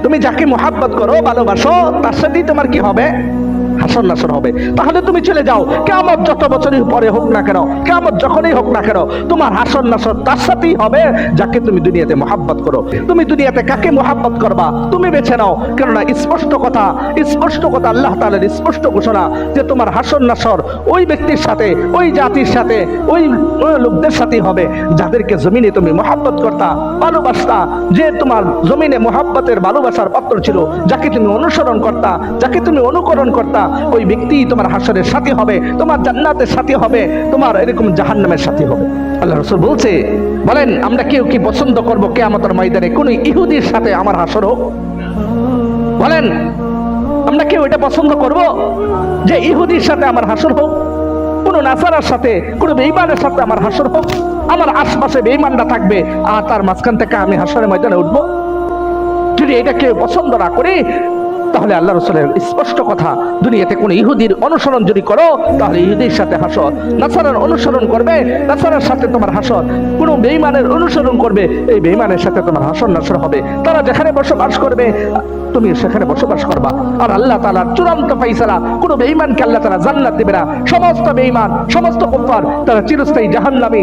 তুমি যাকে মোহাব্বত করো, ভালোবাসো, তার সাথেই তোমার কি হবে? হাসর নাসর হবে। তাহলে তুমি চলে যাও, কিয়ামত যত বছরের পরে হোক না কেন, কিয়ামত যখনই হোক না কেন, তোমার হাসর নাসর তার সাথেই হবে যাকে তুমি দুনিয়াতে মোহাব্বত করো। তুমি দুনিয়াতে কাকে মোহাব্বত করবা তুমি বেছে নাও, কেননা স্পষ্ট কথা আল্লাহ তাআলার স্পষ্ট ঘোষণা যে তোমার হাসর নাসর ওই ব্যক্তির সাথে, ওই জাতির সাথে, ওই লোকদের সাথেই হবে যাদেরকে জমিনে তুমি মোহাব্বত করতা, ভালোবাসতা, যে তোমার জমিনে মোহাব্বতের ভালোবাসার পাত্র ছিল, যাকে তুমি অনুসরণ করতা, যাকে তুমি অনুকরণ করতা, ওই ব্যক্তি তোমার হাসরের সাথী হবে, তোমার জান্নাতের সাথী হবে, তোমার এরকম জাহান্নামের সাথী হবে। আল্লাহ রাসূল বলেন আমরা কেউ কি পছন্দ করব কিয়ামতের ময়দানে কোন ইহুদির সাথে আমার হাসর হোক? বলেন আমরা কেউ এটা পছন্দ করব যে ইহুদির সাথে আমার হাসর হোক, কোন নাসারার সাথে, কোন বেঈমানের সাথে আমার হাসর হোক? আমার আশপাশে বেঈমানরা থাকবে আর তার মাঝখান থেকে আমি হাসরের ময়দানে উঠবো? যদি এটা কেউ পছন্দ না করি, তাহলে আল্লাহ রাসূলের স্পষ্ট কথা, দুনিয়াতে কোন ইহুদির অনুসরণ যদি করো তাহলে ইহুদির সাথে হাসর, নাসারার অনুসরণ করবে, নাসারার সাথে তোমার হাসর, কোন বেঈমানের অনুসরণ করবে, এই বেঈমানের সাথে তোমার হাসর নাসর হবে। তারা যেখানে বসবাস করবে তুমি সেখানে বসবাস করবা। আর আল্লাহ তাআলার চূড়ান্ত ফায়সালা, কোন বেঈমানকে আল্লাহ তাআলা জান্নাত দিবে না। সমস্ত বেঈমান, সমস্ত কুফার তারা চিরস্থায়ী জাহান্নামী।